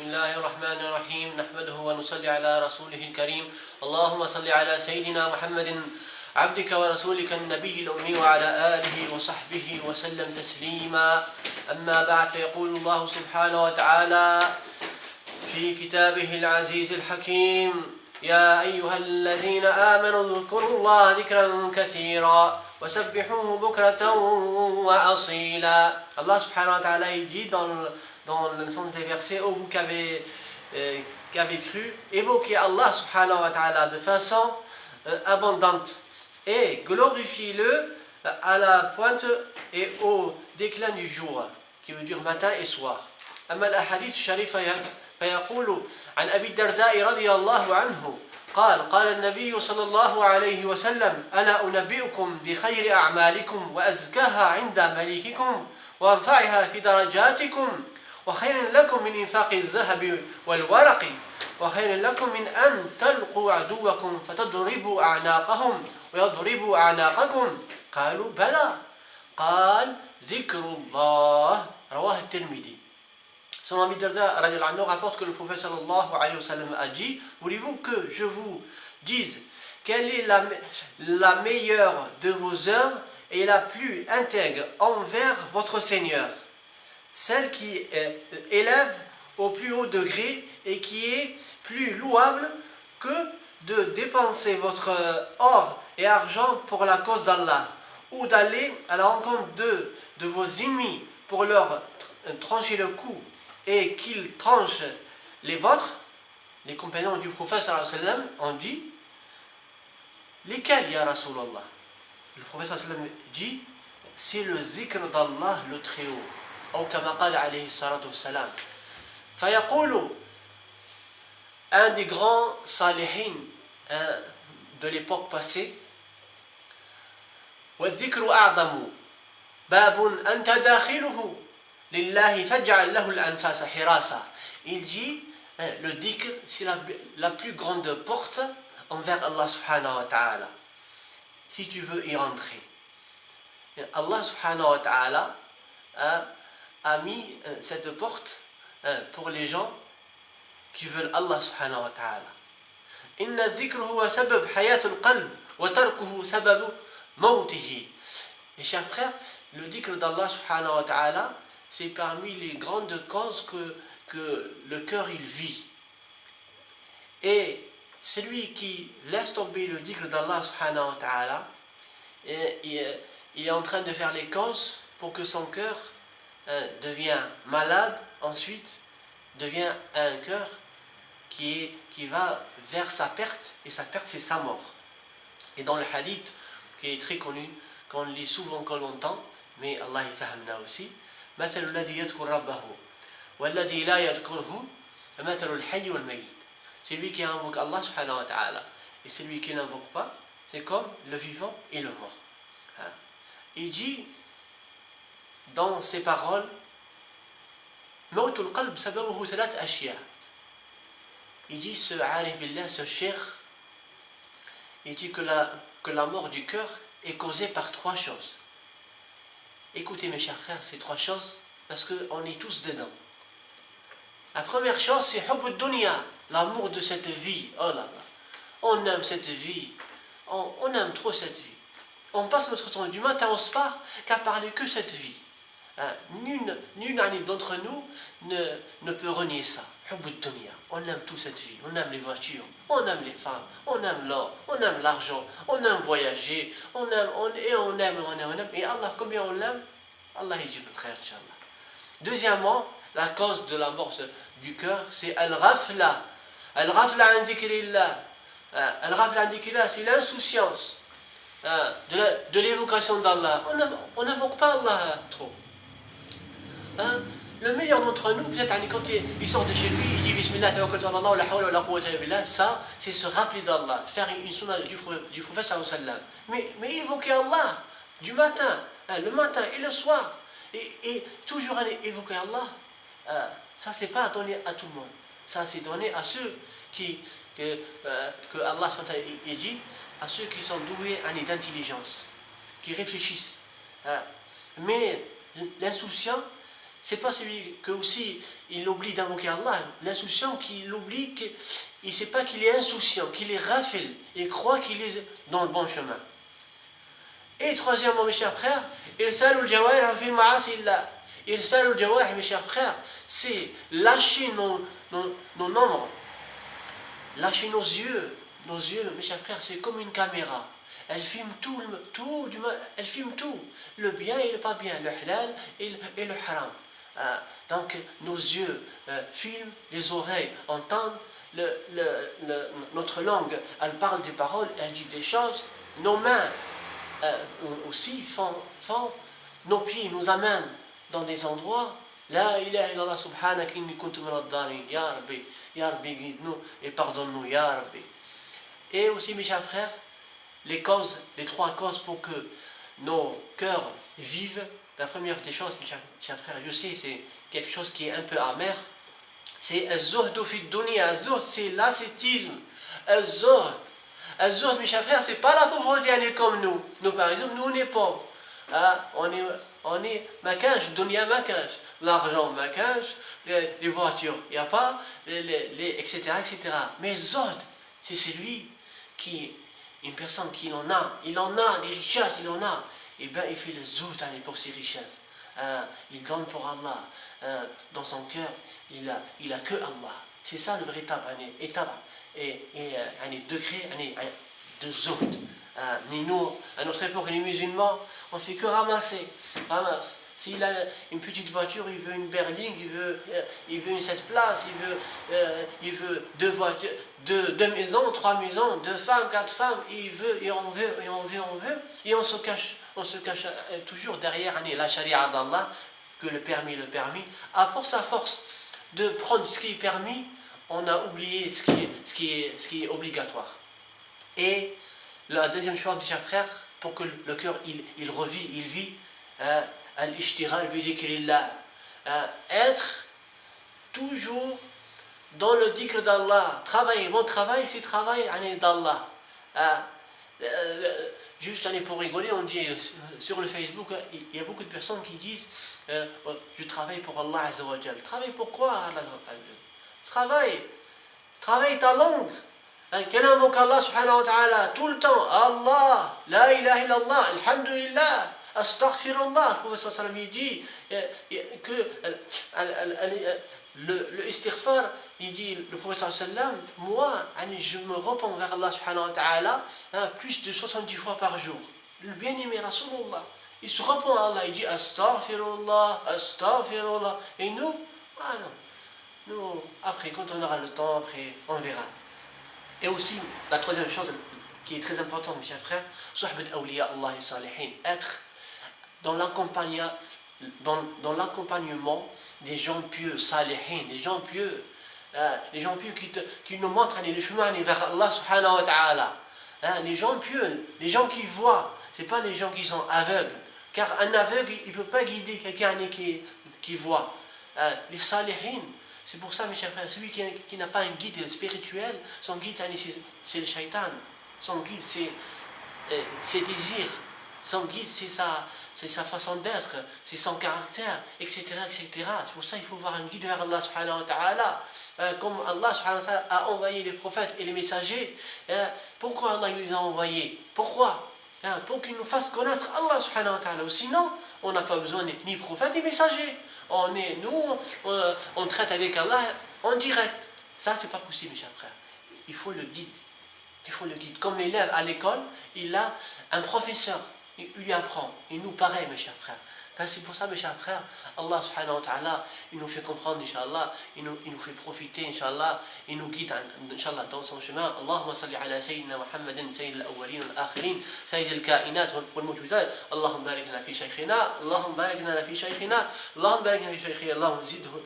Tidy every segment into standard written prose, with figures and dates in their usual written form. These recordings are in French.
بسم الله الرحمن الرحيم نحمده ونصلي على رسوله الكريم اللهم صل على سيدنا محمد عبدك ورسولك النبي الأمي وعلى آله وصحبه وسلم تسليما أما بعد فيقول الله سبحانه وتعالى في كتابه العزيز الحكيم يا أيها الذين آمنوا اذكروا الله ذكرا كثيرا وسبحوه بكرة وأصيلا. Allah subhanahu wa ta'ala il dit dans le sens des versets: ô vous qui avez cru, évoquez Allah subhanahu wa ta'ala de façon abondante et glorifiez-le à la pointe et au déclin du jour, qui veut dire matin et soir. أما الأحاديث الشريفة فيقول عن أبي الدرداء رضي الله عنه قال النبي صلى الله عليه وسلم ألا أنبئكم بخير أعمالكم وأزكاها عند مليككم وارفعها في درجاتكم وخير لكم من إنفاق الذهب والورق وخير لكم من أن تلقوا عدوكم فتضربوا أعناقهم ويضربوا أعناقكم قالوا بلى قال ذكر الله رواه الترمذي. Son Abi Darda rapporte que le prophète sallallahu alayhi wa sallam a dit: voulez-vous que je vous dise quelle est la meilleure de vos œuvres et la plus intègre envers votre Seigneur, celle qui élève au plus haut degré et qui est plus louable que de dépenser votre or et argent pour la cause d'Allah, ou d'aller à la rencontre de vos ennemis pour leur trancher le cou et qu'ils tranchent les vôtres. Les compagnons du prophète sallallahu alayhi wa sallam ont dit: lesquels ya Rasulallah? Le prophète sallallahu alayhi wa sallam dit: c'est le zikr d'Allah le Très-Haut. Ou kama qala alayhi salatu wassalam. Fayaqulu, un des grands salihin de l'époque passée: wa dhikru a'damu babun anta dakhiluhu lillahi faj'al lahu al-anfasa hirasa. Il dit, le dhikr c'est la plus grande porte envers Allah subhanahu wa ta'ala, si tu veux y rentrer. Allah subhanahu wa ta'ala a mis cette porte pour les gens qui veulent Allah subhanahu wa ta'ala. Inna dhikru huwa sabab hayatul qalb wa tarkuhu sabab mawtihi. Et chers frères, le dhikr d'Allah subhanahu wa ta'ala, c'est parmi les grandes causes que le cœur il vit. Et celui qui laisse tomber le dhikr d'Allah subhanahu wa ta'ala, il est en train de faire les causes pour que son cœur devient malade, ensuite devient un cœur qui va vers sa perte, et sa perte c'est sa mort. Et dans le hadith qui est très connu, qu'on lit souvent, qu'on l'entend, mais Allah y fahmna aussi: مثل الذي يذكر ربه والذي لا يذكره مثل الحي والميت. Celui qui invoque Allah subhanahu wa ta'ala et celui qui n'invoque pas, c'est comme le vivant et le mort. Il dit dans ses paroles: موت القلب سببه ثلاث أشياء. Il dit, ce arif billah, ce cheikh, il dit que la mort du cœur est causée par trois choses. Écoutez mes chers frères, ces trois choses, parce qu'on est tous dedans. La première chose, c'est hubb dunya, l'amour de cette vie. Oh là là, on aime cette vie, on aime trop cette vie. On passe notre temps du matin au soir qu'à parler que cette vie. Nul d'entre nous ne peut renier ça. Hubb dunya, on aime toute cette vie, on aime les voitures, on aime les femmes, on aime l'or, on aime l'argent, on aime voyager, on aime. Et Allah, combien on l'aime? Allah y dit le khair, Inch'Allah. Deuxièmement, la cause de la mort du cœur, c'est al-ghafla. Al-ghafla an dhikrillah. Al-ghafla an dhikrillah, c'est l'insouciance de l'évocation d'Allah. On n'invoque pas Allah trop. Le meilleur d'entre nous, peut-être quand il sort de chez lui, il dit Bismillah, tawakkaltu ala Allah, la hawla wa la quwwata illa billah. Ça, c'est se rappeler d'Allah, faire une sunna du prophète sallallahu alayhi wa sallam. Mais évoquer Allah du matin, le matin et le soir, et toujours évoquer Allah, ça c'est pas donné à tout le monde. Ça c'est donné à ceux que Allah dit, à ceux qui sont doués d'intelligence, qui réfléchissent. Mais l'insouciant, c'est pas celui que aussi il oublie d'invoquer Allah. L'insouciant qu'il oublie, qu'il ne sait pas qu'il est insouciant, qu'il est rafil, il croit qu'il est dans le bon chemin. Et troisièmement, mes chers frères, irsalul jawarih fil ma'asillah. Irsalul jawarih, mes chers frères, c'est lâcher nos membres, lâcher nos yeux. Nos yeux, mes chers frères, c'est comme une caméra. Elle filme elle filme tout, le bien et le pas bien, le halal et le haram. Donc nos yeux filment, les oreilles entendent, notre langue, elle parle des paroles, elle dit des choses, nos mains aussi font, nos pieds nous amènent dans des endroits. La ilaha illallah subhanak inni kuntu minad dhalin. Ya Rabbi, guide-nous et pardonne-nous, Ya Rabbi. Et aussi, mes chers frères, les trois causes pour que nos cœurs vivent. La première des choses, mes chers frères, je sais, c'est quelque chose qui est un peu amer. C'est az-zuhd fi dunya. Az-zuhd, c'est l'ascétisme. Az-zuhd, mes chers frères, c'est pas la pauvreté, elle est comme nous. Nous, par exemple, nous, on est pauvres. On est maquage, dunya maquage. L'argent maquage, les voitures, il n'y a pas, etc., etc. Mais zuhd, c'est celui qui, une personne qui il en a des richesses, et bien il fait le zout pour ses richesses. Il donne pour Allah. Dans son cœur, il a que Allah. C'est ça le véritable étape et degré de zout. Nous, à notre époque, les musulmans, on ne fait que ramasse. S'il a une petite voiture, il veut une berline, il veut une 7 places, il veut deux maisons, 3 maisons, 2 femmes, 4 femmes, il veut, et on veut, et on se cache toujours derrière la charia d'Allah, que le permis. Pour sa force de prendre ce qui est permis, on a oublié ce qui est obligatoire. Et la deuxième chose, mes chers frères, pour que le cœur il vit, al-ishtighal bi dhikrillah, être toujours dans le dhikr d'Allah. Mon travail, c'est travail d'Allah. Juste pour rigoler, on dit sur le Facebook, il y a beaucoup de personnes qui disent je travaille pour Allah Azza wa Jal. Travaille pourquoi Allah Azza wa Jal? Travaille ta langue. Quel invoque Allah subhanahu wa ta'ala tout le temps. Allah, la ilaha illallah, alhamdulillah, astaghfirullah. Le prophète sallam il dit que le istighfar, il dit le prophète sallam, moi je me repens vers Allah subhanahu wa ta'ala plus de 70 fois par jour. Le bien-aimé Rasulullah, il se repent à Allah, il dit astaghfirullah, astaghfirullah. Et nous, nous, après, quand on aura le temps, après, on verra. Et aussi, la troisième chose qui est très importante, mes chers frères, suhbat awliya Allah salihin, être dans l'accompagnement des gens pieux, salihin, des gens pieux qui nous montrent le chemin vers Allah subhanahu wa ta'ala. Les gens pieux, les gens qui voient, ce n'est pas les gens qui sont aveugles, car un aveugle, il ne peut pas guider quelqu'un qui voit. Les salihin, c'est pour ça, mes chers frères, celui qui n'a pas un guide spirituel, son guide, c'est le shaitan. Son guide, c'est ses désirs. Son guide, c'est sa façon d'être, c'est son caractère, etc., etc. C'est pour ça qu'il faut voir un guide vers Allah subhanahu wa ta'ala. Comme Allah subhanahu wa ta'ala a envoyé les prophètes et les messagers. Pourquoi Allah les a envoyés? Pourquoi? Pour qu'ils nous fassent connaître Allah subhanahu wa ta'ala. Sinon, on n'a pas besoin ni prophètes ni messagers. On traite avec Allah en direct. Ça, c'est pas possible, mes chers frères. Il faut le guide. Comme l'élève à l'école, il a un professeur. Il lui apprend. Et nous, pareil, mes chers frères. C'est pour ça, mes chers frères, Allah subhanahu wa ta'ala, il nous fait comprendre, Inch'Allah, il nous fait profiter, Inch'Allah, il nous guide, Inch'Allah, dans son chemin. Allahumma salli ala Sayyidina Muhammadin, Sayyid al-awwalin wal-akhirin, Sayyid al-kainat wal-mujizat. Allahumma barik lana fi shaykhina, Allahumma barik lana fi shaykhina, Allahumma barik lana fi shaykhina, Allahumma zidhu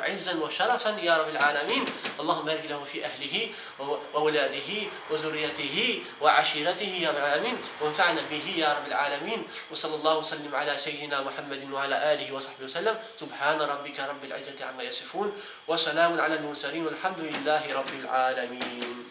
izzan wa sharafan, ya Rabbil alamin. Allahumma barik lahu fi ahlihi, wa waladihi, wa zurriyatihi, wa ashiratihi, ya Rabbil alamin. Wa anfa'na bihi, ya Rabbil alamin. Wa sallallahu sallim ala Sayyidina محمد وعلى آله وصحبه وسلم سبحان ربك رب العزة عما يصفون وسلام على المرسلين والحمد لله رب العالمين.